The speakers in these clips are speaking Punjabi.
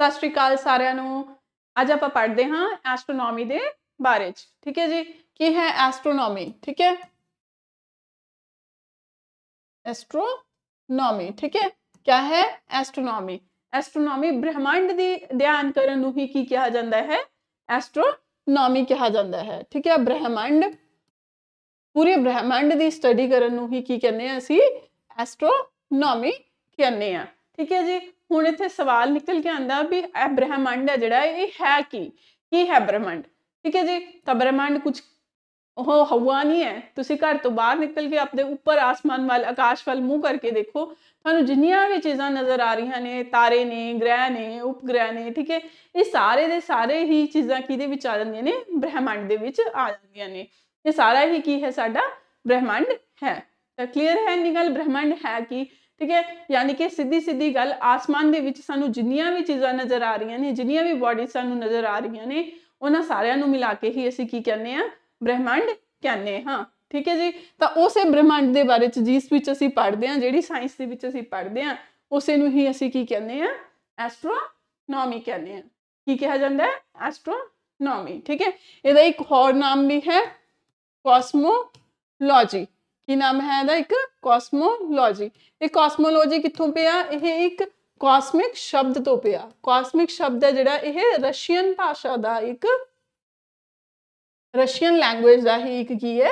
ਸਤਿ ਸ਼੍ਰੀ ਅਕਾਲ ਸਾਰਿਆਂ ਨੂੰ। ਅੱਜ ਆਪਾਂ ਪੜ੍ਹਦੇ ਹਾਂ ਐਸਟਰੋਨॉमी ਦੇ ਬਾਰੇ 'ਚ। ਠੀਕ ਹੈ ਜੀ, ਕੀ ਹੈ ਐਸਟਰੋਨॉमी? ਠੀਕ ਹੈ, ਐਸਟਰੋਨॉमी। ਠੀਕ ਹੈ, क्या है ਐਸਟਰੋਨॉमी? ਐਸਟਰੋਨॉमी ਬ੍ਰਹਿਮੰਡ ਦੀ ਅਧਿਐਨ ਕਰਨ ਨੂੰ ਹੀ ਕੀ ਕਿਹਾ ਜਾਂਦਾ ਹੈ? ਐਸਟਰੋਨॉमी ਕਿਹਾ ਜਾਂਦਾ ਹੈ। ਠੀਕ ਹੈ, ਬ੍ਰਹਿਮੰਡ, ਪੂਰੇ ਬ੍ਰਹਿਮੰਡ ਦੀ ਸਟੱਡੀ ਕਰਨ ਨੂੰ ਹੀ ਕੀ ਕਹਿੰਦੇ ਆ ਅਸੀਂ? ਐਸਟਰੋਨॉमी ਕਹਿੰਦੇ ਆ। ਠੀਕ ਹੈ ਜੀ, ਹੁਣ ਇੱਥੇ ਸਵਾਲ ਨਿਕਲ ਕੇ ਆਂਦਾ ਵੀ ਇਹ ਬ੍ਰਹਿਮੰਡ ਹੈ ਜਿਹੜਾ ਇਹ ਹੈ ਕੀ ਹੈ ਬ੍ਰਹਿਮੰਡ? ਠੀਕ ਹੈ ਜੀ, ਤਾਂ ਬ੍ਰਹਿਮੰਡ ਕੁਝ ਉਹ ਹਵਾ ਨਹੀਂ ਹੈ। ਤੁਸੀਂ ਘਰ ਤੋਂ ਬਾਹਰ ਨਿਕਲ ਕੇ ਆਪਣੇ ਉੱਪਰ ਆਸਮਾਨ ਵੱਲ, ਆਕਾਸ਼ ਵੱਲ ਮੂੰਹ ਕਰਕੇ ਦੇਖੋ, ਤੁਹਾਨੂੰ ਜਿੰਨੀਆਂ ਵੀ ਚੀਜ਼ਾਂ ਨਜ਼ਰ ਆ ਰਹੀਆਂ ਨੇ, ਤਾਰੇ ਨੇ, ਗ੍ਰਹਿ ਨੇ, ਉਪਗ੍ਰਹਿ ਨੇ, ਠੀਕ ਹੈ, ਇਹ ਸਾਰੇ ਦੇ ਸਾਰੇ ਹੀ ਚੀਜ਼ਾਂ ਕਿਹਦੇ ਵਿੱਚ ਆ ਜਾਂਦੀਆਂ ਨੇ? ਬ੍ਰਹਿਮੰਡ ਦੇ ਵਿੱਚ ਆ ਜਾਂਦੀਆਂ ਨੇ। ਇਹ ਸਾਰਾ ਹੀ ਕੀ ਹੈ? ਸਾਡਾ ਬ੍ਰਹਿਮੰਡ ਹੈ। ਤਾਂ ਕਲੀਅਰ ਹੈ ਇੰਨੀ ਗੱਲ, ਬ੍ਰਹਿਮੰਡ ਹੈ ਕੀ? ਠੀਕ ਹੈ, ਯਾਨੀ ਕਿ ਸਿੱਧੀ ਗੱਲ, ਆਸਮਾਨ ਦੇ ਵਿੱਚ ਸਾਨੂੰ ਜਿੰਨੀਆਂ ਵੀ ਚੀਜ਼ਾਂ ਨਜ਼ਰ ਆ ਰਹੀਆਂ ਨੇ, ਜਿੰਨੀਆਂ ਵੀ ਬੋਡੀ ਸਾਨੂੰ ਨਜ਼ਰ ਆ ਰਹੀਆਂ ਨੇ, ਉਹਨਾਂ ਸਾਰਿਆਂ ਨੂੰ ਮਿਲਾ ਕੇ ਹੀ ਅਸੀਂ ਕੀ ਕਹਿੰਦੇ ਆ? ਬ੍ਰਹਿਮੰਡ ਕਹਿੰਦੇ ਹਾਂ। ਠੀਕ ਹੈ ਜੀ, ਤਾਂ ਉਸੇ ਬ੍ਰਹਿਮੰਡ ਦੇ ਬਾਰੇ 'ਚ ਜਿਸ ਵਿੱਚ ਅਸੀਂ ਪੜ੍ਹਦੇ ਹਾਂ, ਜਿਹੜੀ ਸਾਇੰਸ ਦੇ ਵਿੱਚ ਅਸੀਂ ਪੜ੍ਹਦੇ ਹਾਂ, ਉਸੇ ਨੂੰ ਹੀ ਅਸੀਂ ਕੀ ਕਹਿੰਦੇ ਆ? ਐਸਟਰੋਨॉमी ਕਹਿੰਦੇ ਆ। ਕੀ ਕਿਹਾ ਜਾਂਦਾ ਹੈ? ਐਸਟਰੋਨॉमी। ਠੀਕ ਹੈ, ਇਹਦਾ ਇੱਕ ਹੋਰ ਨਾਮ ਵੀ ਹੈ ਕਾਸਮੋਲੋਜੀ। ਕੀ ਨਾਮ ਹੈ ਇਹਦਾ? ਇੱਕ ਕਾਸਮੋਲੋਜੀ। ਇਹ ਕਾਸਮੋਲੋਜੀ ਕਿੱਥੋਂ ਪਿਆ? ਇਹ ਇੱਕ ਕਾਸਮਿਕ ਸ਼ਬਦ ਤੋਂ ਪਿਆ। ਕਾਸਮਿਕ ਸ਼ਬਦ ਹੈ ਜਿਹੜਾ, ਇਹ ਰਸ਼ੀਅਨ ਭਾਸ਼ਾ ਦਾ ਇੱਕ, ਰਸ਼ੀਅਨ ਲੈਂਗੁਏਜ ਦਾ ਹੀ ਇੱਕ ਕੀ ਹੈ?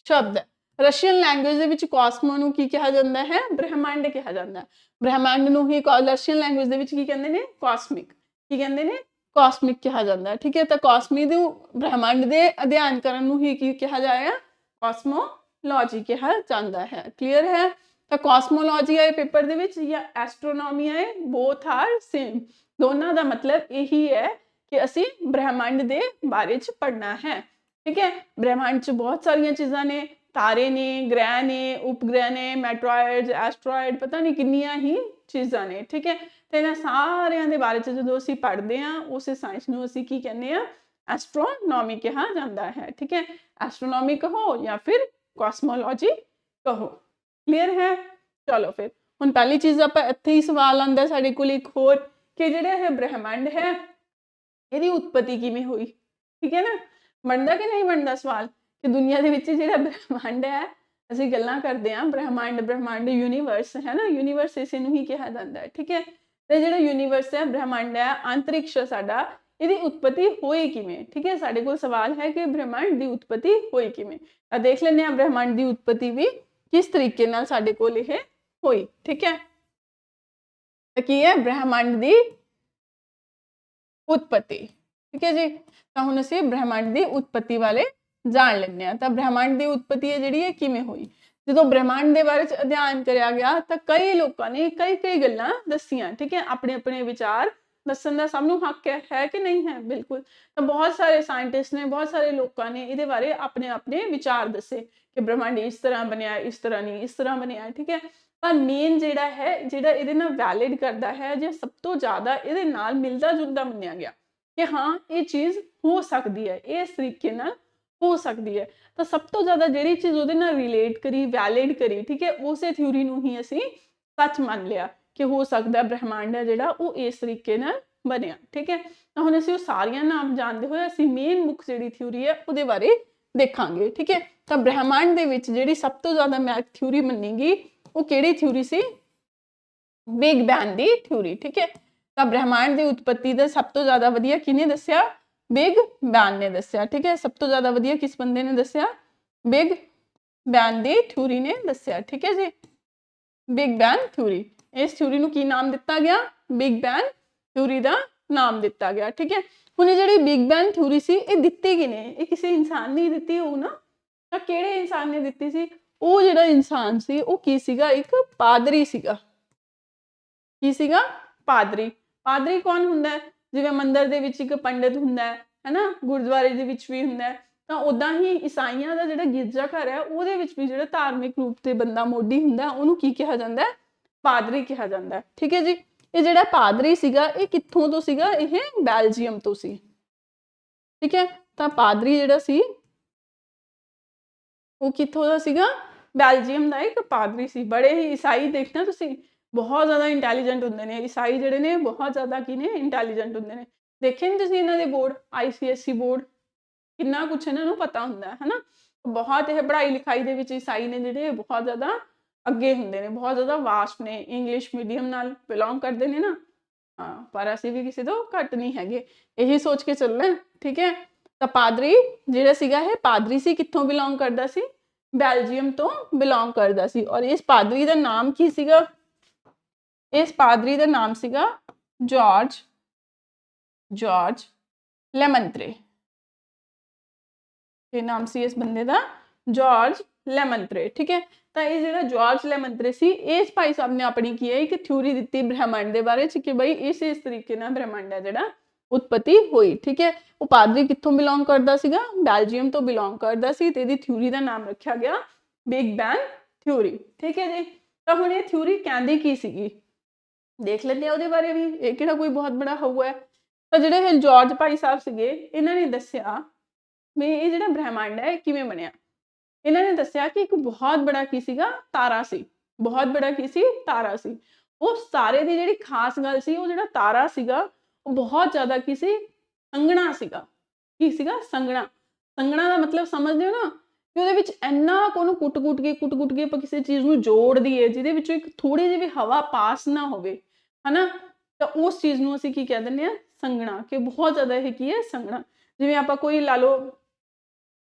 ਸ਼ਬਦ ਹੈ। ਰਸ਼ੀਅਨ ਲੈਂਗੁਏਜ ਦੇ ਵਿੱਚ ਕਾਸਮੋ ਨੂੰ ਕੀ ਕਿਹਾ ਜਾਂਦਾ ਹੈ? ਬ੍ਰਹਿਮੰਡ ਕਿਹਾ ਜਾਂਦਾ ਹੈ। ਬ੍ਰਹਿਮੰਡ ਨੂੰ ਹੀ ਰਸ਼ੀਅਨ ਲੈਂਗੁਏਜ ਦੇ ਵਿੱਚ ਕੀ ਕਹਿੰਦੇ ਨੇ? ਕਾਸਮਿਕ। ਕੀ ਕਹਿੰਦੇ ਨੇ? ਕਾਸਮਿਕ ਕਿਹਾ ਜਾਂਦਾ ਹੈ। ਠੀਕ ਹੈ, ਤਾਂ ਕਾਸਮਿਕ ਨੂੰ, ਬ੍ਰਹਿਮੰਡ ਦੇ ਅਧਿਐਨ ਕਰਨ ਨੂੰ ਹੀ ਕੀ ਕਿਹਾ ਜਾਏਗਾ? ਕਾਸਮੋਲੋਜੀ ਕਿਹਾ ਜਾਂਦਾ ਹੈ। ਕਲੀਅਰ ਹੈ? ਤਾਂ ਕਾਸਮੋਲੋਜੀ ਆਏ ਪੇਪਰ ਦੇ ਵਿੱਚ ਜਾਂ ਐਸਟਰੋਨॉमी ਆਏ, ਬੋਥ ਆਰ ਸੇਮ। ਦੋਨਾਂ ਦਾ ਮਤਲਬ ਇਹੀ ਹੈ ਕਿ ਅਸੀਂ ਬ੍ਰਹਿਮੰਡ ਦੇ ਬਾਰੇ 'ਚ ਪੜ੍ਹਨਾ ਹੈ। ਠੀਕ ਹੈ, ਬ੍ਰਹਿਮੰਡ 'ਚ ਬਹੁਤ ਸਾਰੀਆਂ ਚੀਜ਼ਾਂ ਨੇ, ਤਾਰੇ ਨੇ, ਗ੍ਰਹਿ ਨੇ, ਉਪਗ੍ਰਹਿ ਨੇ, ਮੈਟਰੋਇਡ, ਐਸਟਰੋਇਡ, ਪਤਾ ਨਹੀਂ ਕਿੰਨੀਆਂ ਹੀ ਚੀਜ਼ਾਂ ਨੇ। ਠੀਕ ਹੈ, ਤੇ ਇਹਨਾਂ ਸਾਰਿਆਂ ਦੇ ਬਾਰੇ 'ਚ ਜਦੋਂ ਅਸੀਂ ਪੜ੍ਹਦੇ ਹਾਂ, ਉਸੇ ਸਾਇੰਸ ਨੂੰ ਅਸੀਂ ਕੀ ਕਹਿੰਦੇ ਆ? ਐਸਟਰੋਨॉमी ਕਿਹਾ ਜਾਂਦਾ ਹੈ। ਠੀਕ ਹੈ, ਐਸਟਰੋਨॉमी ਕਹੋ ਜਾਂ ਫਿਰ ਕਾਸਮੋਲੋਜੀ ਕਹੋ। ਕਲੀਅਰ ਹੈ? ਚਲੋ ਫਿਰ ਹੁਣ ਪਹਿਲੀ ਚੀਜ਼ ਆਪਾਂ ਇੱਥੇ ਹੀ ਸਵਾਲ ਆਉਂਦਾ ਸਾਡੇ ਕੋਲ ਇੱਕ ਹੋਰ, ਕਿ ਜਿਹੜਾ ਇਹ ਬ੍ਰਹਿਮੰਡ ਹੈ, ਇਹਦੀ ਉਤਪਤੀ ਕਿਵੇਂ ਹੋਈ? ਠੀਕ ਹੈ ਨਾ, ਬਣਦਾ ਕਿ ਨਹੀਂ ਬਣਦਾ ਸਵਾਲ ਕਿ ਦੁਨੀਆ ਦੇ ਵਿੱਚ ਜਿਹੜਾ ਬ੍ਰਹਿਮੰਡ ਹੈ, ਅਸੀਂ ਗੱਲਾਂ ਕਰਦੇ ਹਾਂ ਬ੍ਰਹਿਮੰਡ ਯੂਨੀਵਰਸ ਹੈ ਨਾ, ਯੂਨੀਵਰਸ ਇਸੇ ਨੂੰ ਹੀ ਕਿਹਾ ਜਾਂਦਾ ਹੈ। ਠੀਕ ਹੈ, ਤੇ ਜਿਹੜਾ ਯੂਨੀਵਰਸ ਹੈ, ਬ੍ਰਹਿਮੰਡ ਹੈ, ਅੰਤਰਿਕਸ਼ ਸਾਡਾ, ਇਹਦੀ ਉਤਪਤੀ ਹੋਈ ਕਿਵੇਂ? ਠੀਕ ਹੈ, ਸਾਡੇ ਕੋਲ ਸਵਾਲ ਹੈ ਕਿ ਬ੍ਰਹਿਮੰਡ ਦੀ ਉਤਪਤੀ ਹੋਈ ਕਿਵੇਂ। ਤਾਂ ਦੇਖ ਲੈਂਦੇ ਹਾਂ ਬ੍ਰਹਿਮੰਡ ਦੀ ਉਤਪਤੀ ਵੀ ਕਿਸ ਤਰੀਕੇ ਨਾਲ ਸਾਡੇ ਕੋਲ ਇਹ ਹੋਈ। ਠੀਕ ਹੈ, ਤਾਂ ਕੀ ਹੈ ਬ੍ਰਹਿਮੰਡ ਦੀ ਉਤਪਤੀ? ਠੀਕ ਹੈ ਜੀ, ਤਾਂ ਹੁਣ ਅਸੀਂ ਬ੍ਰਹਿਮੰਡ ਦੀ ਉਤਪਤੀ ਵਾਲੇ ਜਾਣ ਲੈਂਦੇ ਹਾਂ। ਤਾਂ ਬ੍ਰਹਿਮੰਡ ਦੀ ਉਤਪਤੀ ਹੈ ਜਿਹੜੀ, ਇਹ ਕਿਵੇਂ ਹੋਈ? ਜਦੋਂ ਬ੍ਰਹਿਮੰਡ ਦੇ ਬਾਰੇ 'ਚ ਅਧਿਐਨ ਕਰਿਆ ਗਿਆ ਤਾਂ ਕਈ ਲੋਕਾਂ ਨੇ ਕਈ ਗੱਲਾਂ ਦੱਸੀਆਂ। ਠੀਕ ਹੈ, ਆਪਣੇ ਵਿਚਾਰ ਦੱਸਣ ਦਾ ਸਭ ਨੂੰ ਹੱਕ ਹੈ ਕਿ ਨਹੀਂ ਹੈ? ਬਿਲਕੁਲ। ਤਾਂ ਬਹੁਤ ਸਾਰੇ ਸਾਇੰਟਿਸਟ ਨੇ, ਬਹੁਤ ਸਾਰੇ ਲੋਕਾਂ ਨੇ ਇਹਦੇ ਬਾਰੇ ਆਪਣੇ ਵਿਚਾਰ ਦੱਸੇ ਕਿ ਬ੍ਰਹਿਮੰਡ ਇਸ ਤਰ੍ਹਾਂ ਬਣਿਆ, ਇਸ ਤਰ੍ਹਾਂ ਨਹੀਂ, ਇਸ ਤਰ੍ਹਾਂ ਬਣਿਆ। ਠੀਕ ਹੈ, ਪਰ ਮੇਨ ਜਿਹੜਾ ਹੈ, ਜਿਹੜਾ ਇਹਦੇ ਨਾਲ ਵੈਲਿਡ ਕਰਦਾ ਹੈ, ਜੇ ਸਭ ਤੋਂ ਜ਼ਿਆਦਾ ਇਹਦੇ ਨਾਲ ਮਿਲਦਾ ਜੁਲਦਾ ਮੰਨਿਆ ਗਿਆ ਕਿ ਹਾਂ ਇਹ ਚੀਜ਼ ਹੋ ਸਕਦੀ ਹੈ, ਇਸ ਤਰੀਕੇ ਨਾਲ ਹੋ ਸਕਦੀ ਹੈ, ਤਾਂ ਸਭ ਤੋਂ ਜ਼ਿਆਦਾ ਜਿਹੜੀ ਚੀਜ਼ ਉਹਦੇ ਨਾਲ ਰਿਲੇਟ ਕਰੀ, ਵੈਲਿਡ ਕਰੀ, ਠੀਕ ਹੈ, ਉਸੇ ਥਿਊਰੀ ਨੂੰ ਹੀ ਅਸੀਂ ਸੱਚ ਮੰਨ ਲਿਆ ਕਿ ਹੋ ਸਕਦਾ ਬ੍ਰਹਿਮੰਡ ਹੈ ਜਿਹੜਾ ਉਹ ਇਸ ਤਰੀਕੇ ਨਾਲ ਬਣਿਆ। ਠੀਕ ਹੈ, ਤਾਂ ਹੁਣ ਅਸੀਂ ਉਹ ਸਾਰੀਆਂ ਨਾਮ ਜਾਣਦੇ ਹੋਏ ਅਸੀਂ ਮੇਨ ਮੁੱਖ ਜਿਹੜੀ ਥਿਊਰੀ ਹੈ ਉਹਦੇ ਬਾਰੇ ਦੇਖਾਂਗੇ। ਠੀਕ ਹੈ, ਤਾਂ ਬ੍ਰਹਿਮੰਡ ਦੇ ਵਿੱਚ ਜਿਹੜੀ ਸਭ ਤੋਂ ਜ਼ਿਆਦਾ ਮੈਥ ਥਿਊਰੀ ਮੰਨੀ ਗਈ, ਉਹ ਕਿਹੜੀ ਥਿਊਰੀ ਸੀ? ਬਿਗ ਬੈਂਗ ਦੀ ਥਿਊਰੀ। ਠੀਕ ਹੈ, ਤਾਂ ਬ੍ਰਹਿਮੰਡ ਦੀ ਉਤਪਤੀ ਦਾ ਸਭ ਤੋਂ ਜ਼ਿਆਦਾ ਵਧੀਆ ਕਿਹਨੇ ਦੱਸਿਆ? ਬਿਗ ਬੈਂਗ ਨੇ ਦੱਸਿਆ। ਠੀਕ ਹੈ, ਸਭ ਤੋਂ ਜ਼ਿਆਦਾ ਵਧੀਆ ਕਿਸ ਬੰਦੇ ਨੇ ਦੱਸਿਆ? ਬਿਗ ਬੈਂਗ ਦੀ ਥਿਊਰੀ ਨੇ ਦੱਸਿਆ। ਠੀਕ ਹੈ ਜੀ, ਬਿਗ ਬੈਂਗ ਥਿਊਰੀ। ਇਸ ਥਿਊਰੀ ਨੂੰ ਕੀ ਨਾਮ ਦਿੱਤਾ ਗਿਆ? ਬਿਗ ਬੈਂਗ ਥਿਊਰੀ ਦਾ ਨਾਮ ਦਿੱਤਾ ਗਿਆ। ਠੀਕ ਹੈ, ਹੁਣ ਇਹ ਜਿਹੜੀ ਬਿਗ ਬੈਂਗ ਥਿਊਰੀ ਸੀ, ਇਹ ਦਿੱਤੀ ਕਿਨੇ? ਇਹ ਕਿਸੇ ਇਨਸਾਨ ਨੇ ਦਿੱਤੀ ਹੋਊ ਨਾ, ਤਾਂ ਕਿਹੜੇ ਇਨਸਾਨ ਨੇ ਦਿੱਤੀ ਸੀ? ਉਹ ਜਿਹੜਾ ਇਨਸਾਨ ਸੀ ਉਹ ਕੀ ਸੀਗਾ? ਇੱਕ ਪਾਦਰੀ ਸੀਗਾ। ਕੀ ਸੀਗਾ? ਪਾਦਰੀ। ਪਾਦਰੀ ਕੌਣ ਹੁੰਦਾ ਹੈ? ਜਿਵੇਂ ਮੰਦਿਰ ਦੇ ਵਿੱਚ ਇੱਕ ਪੰਡਿਤ ਹੁੰਦਾ ਹੈ ਨਾ, ਗੁਰਦੁਆਰੇ ਦੇ ਵਿੱਚ ਵੀ ਹੁੰਦਾ ਹੈ, ਤਾਂ ਉਦਾਂ ਹੀ ਈਸਾਈਆਂ ਦਾ ਜਿਹੜਾ ਗਿਰਜਾ ਘਰ ਹੈ ਉਹਦੇ ਵਿੱਚ ਵੀ ਜਿਹੜਾ ਧਾਰਮਿਕ ਰੂਪ ਤੇ ਬੰਦਾ ਮੋਢੀ ਹੁੰਦਾ, ਉਹਨੂੰ ਕੀ ਕਿਹਾ ਜਾਂਦਾ? ਪਾਦਰੀ ਕਿਹਾ ਜਾਂਦਾ। ਠੀਕ ਹੈ ਜੀ, ਇਹ ਜਿਹੜਾ ਪਾਦਰੀ ਸੀਗਾ ਇਹ ਕਿੱਥੋਂ ਤੋਂ ਸੀਗਾ? ਇਹ ਬੈਲਜੀਅਮ ਤੋਂ ਸੀ। ਠੀਕ ਹੈ, ਤਾਂ ਪਾਦਰੀ ਜਿਹੜਾ ਸੀ ਉਹ ਕਿੱਥੋਂ ਦਾ ਸੀਗਾ? ਬੈਲਜੀਅਮ ਦਾ ਇੱਕ ਪਾਦਰੀ ਸੀ। ਬੜੇ ਹੀ ਈਸਾਈ ਦੇਖਣਾ ਤੁਸੀਂ, बहुत ज़्यादा इंटैलीजेंट होंगे ने ईसाई जिहड़े ने बहुत ज़्यादा की ने इंटैलीजेंट होंगे ने देखे नहीं तुसीं इन्हां दे बोर्ड ICSE बोर्ड कितना कुछ इन्हां नूं पता हुंदा है ना बहुत यह पढ़ाई लिखाई दे विच ईसाई ने जिहड़े बहुत ज़्यादा अगे हुंदे ने बहुत ज़्यादा वास्ट ने इंग्लिश मीडियम नाल बिलोंग करते हैं ना हाँ पर असीं भी किसी तो घट नहीं हैगे यही सोच के चलना है ठीक है तो पादरी जिहड़ा सीगा ये पादरी सी कित्थों बिलोंग करदा सी बेल्जियम तो बिलोंग करदा सी और इस पादरी का नाम की सीगा इस पादरी का नाम सीगा जॉर्ज जॉर्ज लेमंत्रे ये नाम सी इस बंदे का जॉर्ज लेमंत्रे ठीक है तो ये जो जॉर्ज लेमंत्रे सी इस भाई साहब ने अपनी की है एक थ्योरी दी ब्रह्मांड के बारे कि भाई इस तरीके ना ब्रह्मांड है जो उत्पत्ति हुई ठीक है वो पादरी कित्थों बिलोंग करता सीगा बेल्जियम तो बिलोंग करता सी ते दी थ्योरी का नाम रखा गया बिग बैंग थ्योरी ठीक है जी तो हुण ये थ्योरी कहंदी की सीगी देख लेते हैं ਉਹਦੇ बारे भी ये किहड़ा कोई बहुत बड़ा हुआ है तो जिहड़े जॉर्ज भाई साहब सीगे इन्हां ने दस्सिया भी ये जिहड़ा ब्रह्मांड है किवें बनिया इन्होंने दस्सिया कि एक बहुत बड़ा की सीगा तारा सी बहुत बड़ा की सी तारा सी उस तारे की जिहड़ी खास गल सी वो जिहड़ा तारा सीगा वो बहुत ज़्यादा की सी संघना सीगा की सीगा संघना संघना का मतलब समझदे हो ना कि ਉਹਦੇ ਵਿੱਚ ਇੰਨਾ ਕੁ ਉਹਨੂੰ ਕੁੱਟ ਕੇ ਆਪਾਂ ਕਿਸੇ ਚੀਜ਼ ਨੂੰ ਜੋੜ ਦਈਏ ਜਿਹਦੇ ਵਿੱਚੋਂ ਇੱਕ ਥੋੜੀ ਜਿਹੀ ਵੀ ਹਵਾ ਪਾਸ ਨਾ ਹੋਵੇ ਹਨਾ ਤਾਂ ਉਸ ਚੀਜ਼ ਨੂੰ ਅਸੀਂ ਕੀ ਕਹਿ ਦਿੰਦੇ ਆ ਸੰਘਣਾ ਕਿ ਬਹੁਤ ਜ਼ਿਆਦਾ ਇਹ ਕੀ ਹੈ ਸੰਘਣਾ ਜਿਵੇਂ ਆਪਾਂ ਕੋਈ ਲਾ ਲਓ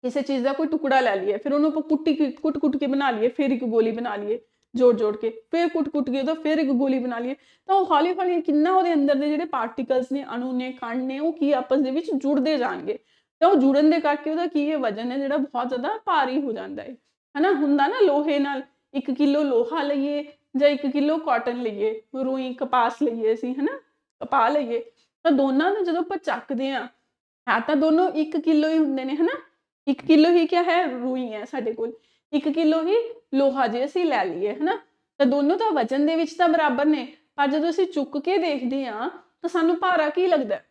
किसी चीज़ का कोई टुकड़ा लै लिए फिर उन्होंने कुट के बना लिए फिर एक गोली बना लिए जोड़ के फिर कुट के तो फिर एक गोली बना लिए तो हौली हौली किन्ना वो अंदर के जोड़े पार्टिकल्स ने अणु ने कण ने वो की आपस के जुड़ते जाएंगे तो वो जुड़न के करके वह की वजन है जो बहुत ज़्यादा भारी हो जाता है ना हुंदा ना लोहे नाल 1 किलो लोहा लईए या 1 किलो कॉटन लईए रूई कपास लईए असीं है ना कपा लईए तो दोनों ने जो आप चकते हैं है तो दोनों 1 किलो ही होंगे ने है ना 1 किलो ही क्या है रूई है साढ़े को 1 किलो ही लोहा जे असीं लै लीए है ना तो दोनों तो वजन दे विच तां बराबर ने पर जो असीं चुक के देखते हाँ तो सानू भारा की लगता है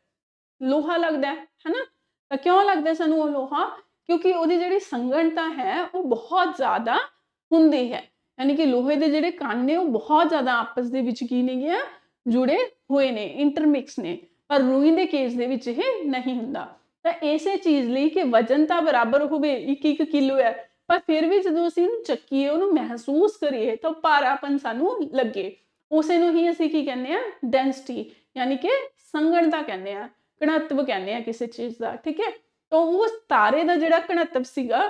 लोहा लगता है ना तो क्यों लगता है सानू वो लोहा क्योंकि वो जिहड़ी संघनता है वो बहुत ज़्यादा हुंदी है यानी कि लोहे के जिहड़े कण ने वो बहुत ज़्यादा आपस दे विच की ने जुड़े हुए ने इंटरमिक्स ने पर रूई के केस दे विच ये नहीं हुंदा तो इसे चीज़ ਲਈ कि वजन तो बराबर होवे 1-1 किलो है पर फिर भी जो असीं चक्कीए उन्होंने महसूस करिए तो भारापन सानू लगे उसे ही असीं की कहने डेंसिटी यानी कि संघनता कहने घनत्व कहने किसी चीज़ का ठीक है तो उस तारे का जिहड़ा घनत्व सीगा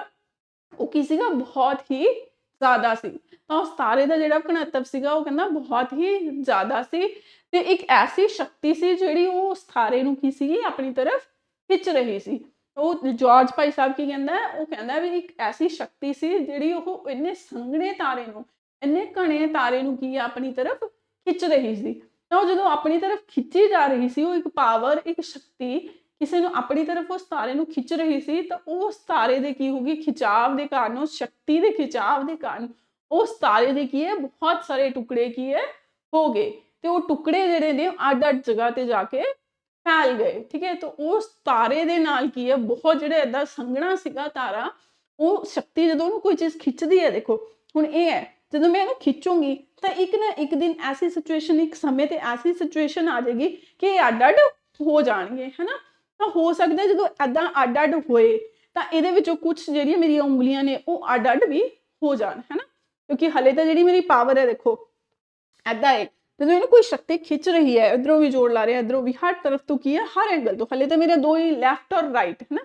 वो की सीगा बहुत ही ज़्यादा सी तो उस तारे का जिहड़ा घनत्व सीगा वो कहना बहुत ही ज़्यादा सी ते एक ऐसी शक्ति सी जिहड़ी उस तारे नूं की सीगी अपनी तरफ खिच रही सी वो जॉर्ज भाई साहब की कहता है वो कहता भी एक ऐसी शक्ति सी जिहड़ी वो इन्ने संघने तारे नूं इन्ने घने तारे नूं की अपनी तरफ खिच रही सी तो जो अपनी तरफ खिंची जा रही सी वो एक पावर एक शक्ति किसी नूं अपनी तरफ उस तारे नूं खिच रही सी तो उस तारे दे की होगी खिंचाव के कारण उस शक्ति के खिंचाव के कारण उस तारे दे की है बहुत सारे टुकड़े की है हो गए तो वो टुकड़े जिहड़े ने अड जगह ते जाके फैल गए ठीक है तो उस तारे दे नाल की है बहुत जिहड़ा इदा संघना सीगा तारा वो शक्ति जो कोई चीज़ खिंचती है देखो हुण ये है जो मैं इहनूं खिंचूंगी तो एक ना एक दिन ऐसी सिचुएशन एक समय ते ऐसी सिचुएशन आ जाएगी कि अड हो जाएंगे है ना तो हो सकता है जो इदा अड होए तो ये कुछ जिहड़ियां मेरी उंगलियां ने वो अड भी हो जान है ना क्योंकि हले तो जिहड़ी मेरी पावर है देखो इदा है जो इन्हें कोई शक्ति खिंच रही है इधरों भी जोर ला रहे हैं इधरों भी हर तरफ तो की है हर एंगल तो हले तो मेरे दो ही लैफ्ट और राइट है ना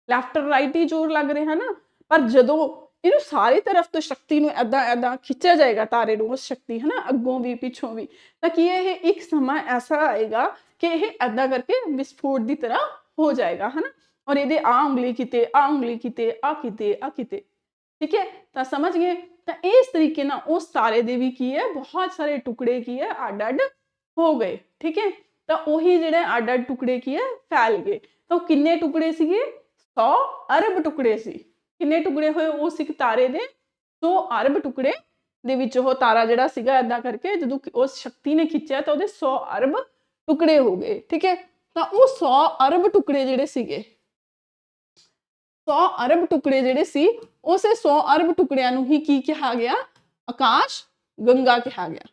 लैफ्ट और राइट ही जोर लग रहे हैं ना पर जदों इन्हों सारी तरफ तो शक्ति नूं इदां इदां खिंचा जाएगा तारे नूं उस शक्ति है ना अगों भी पिछों भी तो कि ये एक समा ऐसा आएगा कि यह इदां करके विस्फोट की तरह हो जाएगा है ना और ये आ उंगली किते आ उंगली किते आ किते आ किते ठीक है तो समझ गए तो इस तरीके ना उस तारे दे भी की है बहुत सारे टुकड़े की है अड अड हो गए ठीक है तो वही जिहड़े अड अड टुकड़े की है फैल गए तो किन्ने टुकड़े सीगे 100 अरब टुकड़े सी किन्ने टुकड़े होए उस एक तारे दे 100 अरब टुकड़े दे विच वो तारा जिहड़ा सीगा इदां करके जदों उस शक्ति ने खिंचिया तो उहदे 100 अरब टुकड़े हो गए ठीक है तो वो 100 अरब टुकड़े जिहड़े सीगे 100 अरब टुकड़े जिहड़े सी उस 100 अरब टुकड़ियां नूं ही की कहा गया आकाश गंगा कहा गया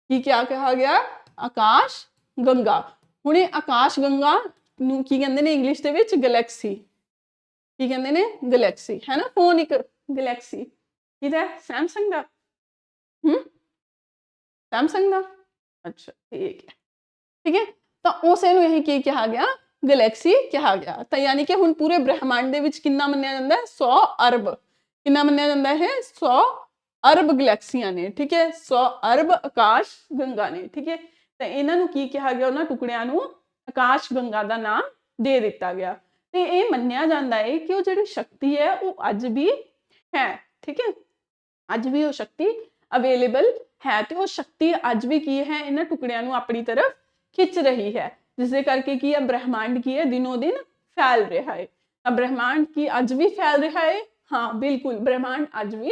ਕੀ ਕਿਆ ਕਿਹਾ ਗਿਆ? ਆਕਾਸ਼ ਗੰਗਾ। ਹੁਣ ਇਹ ਆਕਾਸ਼ ਗੰਗਾ ਨੂੰ ਕੀ ਕਹਿੰਦੇ ਨੇ ਇੰਗਲਿਸ਼ ਦੇ ਵਿੱਚ? ਗੈਲੈਕਸੀ। ਕੀ ਕਹਿੰਦੇ ਨੇ? ਗੈਲੈਕਸੀ, ਹੈ ਨਾ। ਫੋਨ ਇੱਕ ਗੈਲੈਕਸੀ ਕਿਹਦਾ? ਸੈਮਸੰਗ ਦਾ। ਸੈਮਸੰਗ ਦਾ, ਅੱਛਾ ਠੀਕ ਹੈ, ਠੀਕ ਹੈ। ਤਾਂ ਉਸੇ ਨੂੰ ਇਹੀ ਕੀ ਕਿਹਾ ਗਿਆ? ਗੈਲੈਕਸੀ ਕਿਹਾ ਗਿਆ। ਤਾਂ ਯਾਨੀ ਕਿ ਹੁਣ ਪੂਰੇ ਬ੍ਰਹਿਮੰਡ ਦੇ ਵਿੱਚ ਕਿੰਨਾ ਮੰਨਿਆ ਜਾਂਦਾ ਹੈ? 100 ਅਰਬ। ਕਿੰਨਾ ਮੰਨਿਆ ਜਾਂਦਾ ਹੈ? 100 ਅਰਬ ਗੈਲੈਕਸੀਆਂ ਨੇ, ਠੀਕ ਹੈ। 100 ਅਰਬ ਆਕਾਸ਼ ਗੰਗਾ ਨੇ, ਠੀਕ ਹੈ। ਤਾਂ ਇਹਨਾਂ ਨੂੰ ਕੀ ਕਿਹਾ ਗਿਆ? ਉਹਨਾਂ ਟੁਕੜਿਆਂ ਨੂੰ ਆਕਾਸ਼ ਗੰਗਾ ਦਾ ਨਾਮ ਦੇ ਦਿੱਤਾ ਗਿਆ। ਤੇ ਇਹ ਮੰਨਿਆ ਜਾਂਦਾ ਹੈ ਕਿ ਉਹ ਜਿਹੜੀ ਸ਼ਕਤੀ ਹੈ ਉਹ ਅੱਜ ਵੀ ਹੈ, ਠੀਕ ਹੈ। ਅੱਜ ਵੀ ਉਹ ਸ਼ਕਤੀ ਅਵੇਲੇਬਲ ਹੈ ਤੇ ਉਹ ਸ਼ਕਤੀ ਅੱਜ ਵੀ ਕੀ ਹੈ? ਇਹਨਾਂ ਟੁਕੜਿਆਂ ਨੂੰ ਆਪਣੀ ਤਰਫ ਖਿੱਚ ਰਹੀ ਹੈ, ਜਿਸ ਦੇ ਕਰਕੇ ਕੀ ਹੈ? ਬ੍ਰਹਿਮੰਡ ਕੀ ਹੈ? ਦਿਨੋਂ ਦਿਨ ਫੈਲ ਰਿਹਾ ਹੈ। ਤਾਂ ਬ੍ਰਹਿਮੰਡ ਕੀ ਅੱਜ ਵੀ ਫੈਲ ਰਿਹਾ ਹੈ? ਹਾਂ ਬਿਲਕੁਲ, ਬ੍ਰਹਿਮੰਡ ਅੱਜ ਵੀ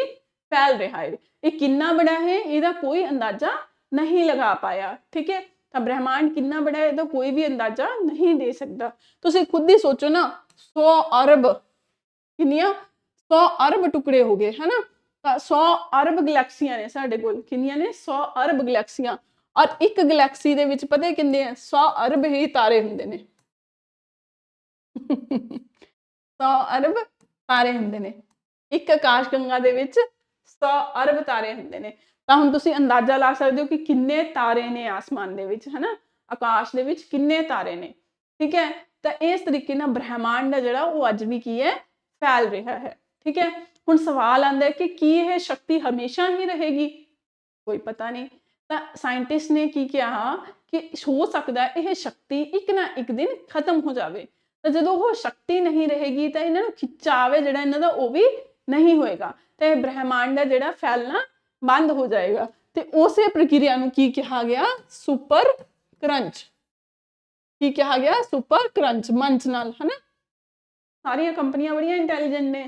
फैल रहा है। ये कितना बड़ा है ਇਹਦਾ कोई अंदाजा नहीं लगा पाया, ठीक है। ਤਾਂ ਬ੍ਰਹਿਮੰਡ ਕਿੰਨਾ ਬੜਾ ਹੈ ਇਹਦਾ ਕੋਈ ਵੀ ਅੰਦਾਜ਼ਾ ਨਹੀਂ ਦੇ ਸਕਦਾ। ਤੁਸੀਂ ਖੁਦ ਹੀ ਸੋਚੋ ਨਾ, 100 ਅਰਬ, ਕਿੰਨੀਆਂ? 100 ਅਰਬ ਟੁਕੜੇ ਹੋ ਗਏ, ਹਨਾ। ਤਾਂ 100 ਅਰਬ ਗੈਲੈਕਸੀਆਂ ਨੇ ਸਾਡੇ ਕੋਲ। ਕਿੰਨੀਆਂ ਨੇ? 100 ਅਰਬ ਗੈਲੈਕਸੀਆਂ। ਔਰ ਇੱਕ ਗੈਲੈਕਸੀ ਦੇ ਵਿੱਚ ਪਤਾ ਕਿੰਨੇ ਆ? 100 ਅਰਬ ਹੀ ਤਾਰੇ ਹੁੰਦੇ ਨੇ। 100 ਅਰਬ ਤਾਰੇ ਹੁੰਦੇ ਨੇ ਇੱਕ ਆਕਾਸ਼ ਗੰਗਾ ਦੇ ਵਿੱਚ। 100 ਅਰਬ ਤਾਰੇ ਹੁੰਦੇ ਨੇ। ਤਾਂ ਹੁਣ ਤੁਸੀਂ ਅੰਦਾਜ਼ਾ ਲਾ ਸਕਦੇ ਹੋ ਕਿ ਕਿੰਨੇ ਤਾਰੇ ਨੇ ਆਸਮਾਨ ਦੇ ਵਿੱਚ, ਹਨਾ। ਆਕਾਸ਼ ਦੇ ਵਿੱਚ ਕਿੰਨੇ ਤਾਰੇ ਨੇ, ਠੀਕ ਹੈ। ਤਾਂ ਇਸ ਤਰੀਕੇ ਨਾਲ ਬ੍ਰਹਿਮੰਡ ਦਾ ਜਿਹੜਾ ਉਹ ਅੱਜ ਵੀ ਕੀ ਹੈ? ਫੈਲ ਰਿਹਾ ਹੈ, ਠੀਕ ਹੈ। ਹੁਣ ਸਵਾਲ ਆਉਂਦਾ ਹੈ ਕਿ ਕੀ ਇਹ ਸ਼ਕਤੀ ਹਮੇਸ਼ਾ ਹੀ ਰਹੇਗੀ? ਕੋਈ ਪਤਾ ਨਹੀਂ। ਤਾਂ ਸਾਇੰਟਿਸਟ ਨੇ ਕੀ ਕਿਹਾ ਕਿ ਹੋ ਸਕਦਾ ਇਹ ਸ਼ਕਤੀ ਇੱਕ ਨਾ ਇੱਕ ਦਿਨ ਖਤਮ ਹੋ ਜਾਵੇ। ਤਾਂ ਜਦੋਂ ਉਹ ਸ਼ਕਤੀ ਨਹੀਂ ਰਹੇਗੀ ਤਾਂ ਇਹਨਾਂ ਨੂੰ ਖਿੱਚਾਵੇ ਜਿਹੜਾ ਇਹਨਾਂ ਦਾ ਉਹ ਵੀ ਨਹੀਂ ਹੋਏਗਾ ਤੇ ਬ੍ਰਹਿਮੰਡ ਦਾ ਜਿਹੜਾ ਫੈਲਣਾ ਬੰਦ ਹੋ ਜਾਏਗਾ। ਤੇ ਉਸੇ ਪ੍ਰਕਿਰਿਆ ਨੂੰ ਕੀ ਕਿਹਾ ਗਿਆ? Super crunch. ਕੀ ਕਿਹਾ ਗਿਆ? Super crunch. ਮੰਚ ਨਾਲ, ਹਨਾ। ਸਾਰੀਆਂ ਕੰਪਨੀਆਂ ਬੜੀਆਂ ਇੰਟੈਲੀਜੈਂਟ ਨੇ,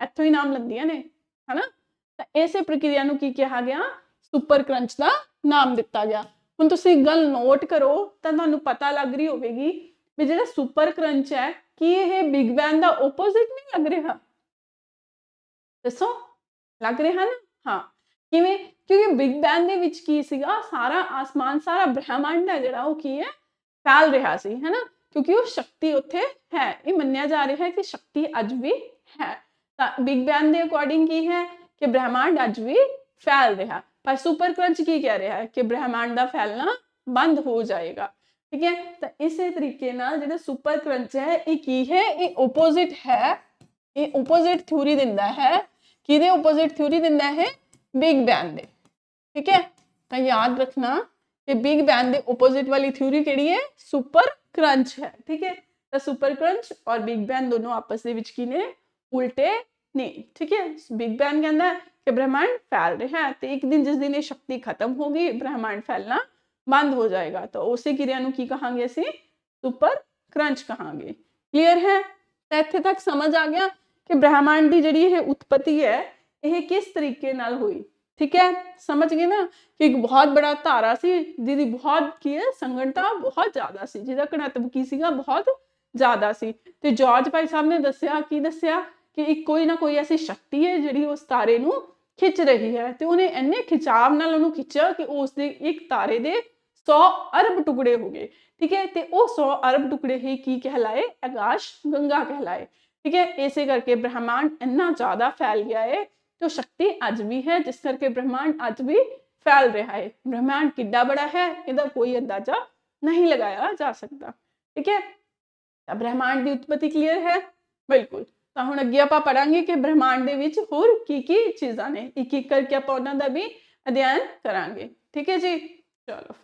ਇੱਥੋਂ ਹੀ ਨਾਮ ਲੈਂਦੀਆਂ ਨੇ, ਹਨਾ। ਤਾਂ ਇਸੇ ਪ੍ਰਕਿਰਿਆ ਨੂੰ ਕੀ ਕਿਹਾ ਗਿਆ? ਸੁਪਰ ਕਰੰਚ ਦਾ ਨਾਮ ਦਿੱਤਾ ਗਿਆ। ਹੁਣ ਤੁਸੀਂ ਗੱਲ ਨੋਟ ਕਰੋ ਤਾਂ ਤੁਹਾਨੂੰ ਪਤਾ ਲੱਗ ਰਹੀ ਹੋਵੇਗੀ ਵੀ ਜਿਹੜਾ ਸੁਪਰ ਕਰੰਚ ਹੈ ਕੀ ਇਹ ਬਿਗ ਬੈਂਗ ਦਾ ਓਪੋਜ਼ਿਟ ਨਹੀਂ ਲੱਗ ਰਿਹਾ? ਦੱਸੋ, ਲੱਗ ਰਿਹਾ ਨਾ? ਹਾਂ, ਕਿਵੇਂ? ਕਿਉਂਕਿ ਬਿਗ ਬੈਂਗ ਦੇ ਵਿੱਚ ਕੀ ਸੀਗਾ? ਸਾਰਾ ਆਸਮਾਨ, ਸਾਰਾ ਬ੍ਰਹਿਮੰਡ ਹੈ ਜਿਹੜਾ ਉਹ ਕੀ ਹੈ? ਫੈਲ ਰਿਹਾ ਸੀ, ਹਨਾ। ਕਿਉਂਕਿ ਉਹ ਸ਼ਕਤੀ ਉੱਥੇ ਹੈ। ਇਹ ਮੰਨਿਆ ਜਾ ਰਿਹਾ ਹੈ ਕਿ ਸ਼ਕਤੀ ਅੱਜ ਵੀ ਹੈ। ਤਾਂ ਬਿਗ ਬੈਂਗ ਦੇ ਅਕੋਰਡਿੰਗ ਕੀ ਹੈ ਕਿ ਬ੍ਰਹਿਮੰਡ ਅੱਜ ਵੀ ਫੈਲ ਰਿਹਾ। ਪਰ ਸੁਪਰ ਕਰੰਚ ਕੀ ਕਹਿ ਰਿਹਾ ਹੈ ਕਿ ਬ੍ਰਹਿਮੰਡ ਦਾ ਫੈਲਣਾ ਬੰਦ ਹੋ ਜਾਏਗਾ, ਠੀਕ ਹੈ। ਤਾਂ ਇਸੇ ਤਰੀਕੇ ਨਾਲ ਜਿਹੜਾ ਸੁਪਰ ਕਰੰਚ ਹੈ ਇਹ ਕੀ ਹੈ? ਇਹ ਓਪੋਜ਼ਿਟ ਹੈ। ਇਹ ਓਪੋਜ਼ਿਟ ਥਿਊਰੀ ਦਿੰਦਾ ਹੈ। ਕਿਹਦੇ ਓਪੋਜ਼ਿਟ ਥਿਊਰੀ ਦਿੰਦਾ ਹੈ? ਬਿਗ ਬੈਂਗ ਦੇ, ਠੀਕ ਹੈ। ਤਾਂ ਯਾਦ ਰੱਖਣਾ ਕਿ ਬਿਗ ਬੈਂਗ ਦੇ ਓਪੋਜ਼ਿਟ ਵਾਲੀ ਥਿਊਰੀ ਕਿਹੜੀ ਹੈ? ਸੁਪਰ ਕਰੰਚ ਹੈ, ਠੀਕ ਹੈ। ਤਾਂ ਸੁਪਰ ਕਰੰਚ ਔਰ ਬਿਗ ਬੈਂਗ ਦੋਨੋਂ ਆਪਸ ਦੇ ਵਿੱਚ ਕੀ ਨੇ? ਉਲਟੇ ਨੇ, ਠੀਕ ਹੈ। ਬਿਗ ਬੈਂਗ ਕਹਿੰਦਾ ਕਿ ਬ੍ਰਹਿਮੰਡ ਫੈਲ ਰਿਹਾ ਹੈ ਤੇ ਇੱਕ ਦਿਨ ਜਿਸ ਦਿਨ ਇਹ ਸ਼ਕਤੀ ਖਤਮ ਹੋ ਗਈ ਬ੍ਰਹਿਮੰਡ ਫੈਲਣਾ ਬੰਦ ਹੋ ਜਾਏਗਾ। ਤਾਂ ਉਸੇ ਕਿਰਿਆ ਨੂੰ ਕੀ ਕਹਾਂਗੇ ਅਸੀਂ? ਸੁਪਰ ਕਰੰਚ ਕਹਾਂਗੇ। ਕਲੀਅਰ ਹੈ? ਤਾਂ ਇੱਥੇ ਤੱਕ ਸਮਝ ਆ ਗਿਆ ਕਿ ਬ੍ਰਹਿਮੰਡ ਦੀ ਜਿਹੜੀ ਇਹ ਉਤਪਤੀ ਹੈ ਇਹ ਕਿਸ ਤਰੀਕੇ ਨਾਲ ਹੋਈ, ਠੀਕ ਹੈ। ਸਮਝ ਗਏ ਨਾ ਕਿ ਇੱਕ ਬਹੁਤ ਬੜਾ ਧਾਰਾ ਸੀ ਜਿਹਦੀ ਬਹੁਤ ਕੀ ਹੈ? ਸੰਘਣਤਾ ਬਹੁਤ ਜ਼ਿਆਦਾ ਸੀ, ਜਿਹਦਾ ਘਣਤਵ ਕੀ ਸੀਗਾ? ਬਹੁਤ ਜ਼ਿਆਦਾ ਸੀ। ਤੇ ਜਾਰਜ ਭਾਈ ਸਾਹਿਬ ਨੇ ਦੱਸਿਆ, ਕੀ ਦੱਸਿਆ? ਕਿ ਇੱਕ ਕੋਈ ਨਾ ਕੋਈ ਐਸੀ ਸ਼ਕਤੀ ਹੈ ਜਿਹੜੀ ਉਸ ਤਾਰੇ ਨੂੰ ਖਿੱਚ ਰਹੀ ਹੈ ਤੇ ਉਹਨੇ ਇੰਨੇ ਖਿਚਾਵ ਨਾਲ ਉਹਨੂੰ ਖਿੱਚਿਆ ਕਿ ਉਸ ਦੇ ਇੱਕ ਤਾਰੇ ਦੇ 100 ਅਰਬ ਟੁਕੜੇ ਹੋ ਗਏ, ਠੀਕ ਹੈ। ਤੇ ਉਹ 100 ਅਰਬ ਟੁਕੜੇ ਹੀ ਕੀ ਕਹਿਲਾਏ? ਆਕਾਸ਼ ਗੰਗਾ ਕਹਿਲਾਏ, ਠੀਕ ਹੈ। ਇਸੇ ਕਰਕੇ ਬ੍ਰਹਿਮੰਡ ਇੰਨਾ ਜ਼ਿਆਦਾ ਫੈਲ ਗਿਆ ਹੈ ਤੇ ਉਹ ਸ਼ਕਤੀ ਅੱਜ ਵੀ ਹੈ ਜਿਸ ਕਰਕੇ ਬ੍ਰਹਿਮੰਡ ਅੱਜ ਵੀ ਫੈਲ ਰਿਹਾ ਹੈ। ਬ੍ਰਹਿਮੰਡ ਕਿੱਡਾ ਬੜਾ ਹੈ ਇਹਦਾ ਕੋਈ ਅੰਦਾਜ਼ਾ ਨਹੀਂ ਲਗਾਇਆ ਜਾ ਸਕਦਾ, ਠੀਕ ਹੈ। ਤਾਂ ਬ੍ਰਹਿਮੰਡ ਦੀ ਉਤਪਤੀ ਕਲੀਅਰ ਹੈ? ਬਿਲਕੁਲ। ਤਾਂ ਹੁਣ ਅੱਗੇ ਆਪਾਂ ਪੜਾਂਗੇ ਕਿ ਬ੍ਰਹਿਮੰਡ ਦੇ ਵਿੱਚ ਹੋਰ ਕੀ ਕੀ ਚੀਜ਼ਾਂ ਨੇ। ਇੱਕ ਇੱਕ ਕਰਕੇ ਆਪਾਂ ਉਹਨਾਂ ਦਾ ਵੀ ਅਧਿਐਨ ਕਰਾਂਗੇ, ਠੀਕ ਹੈ ਜੀ। ਚਲੋ।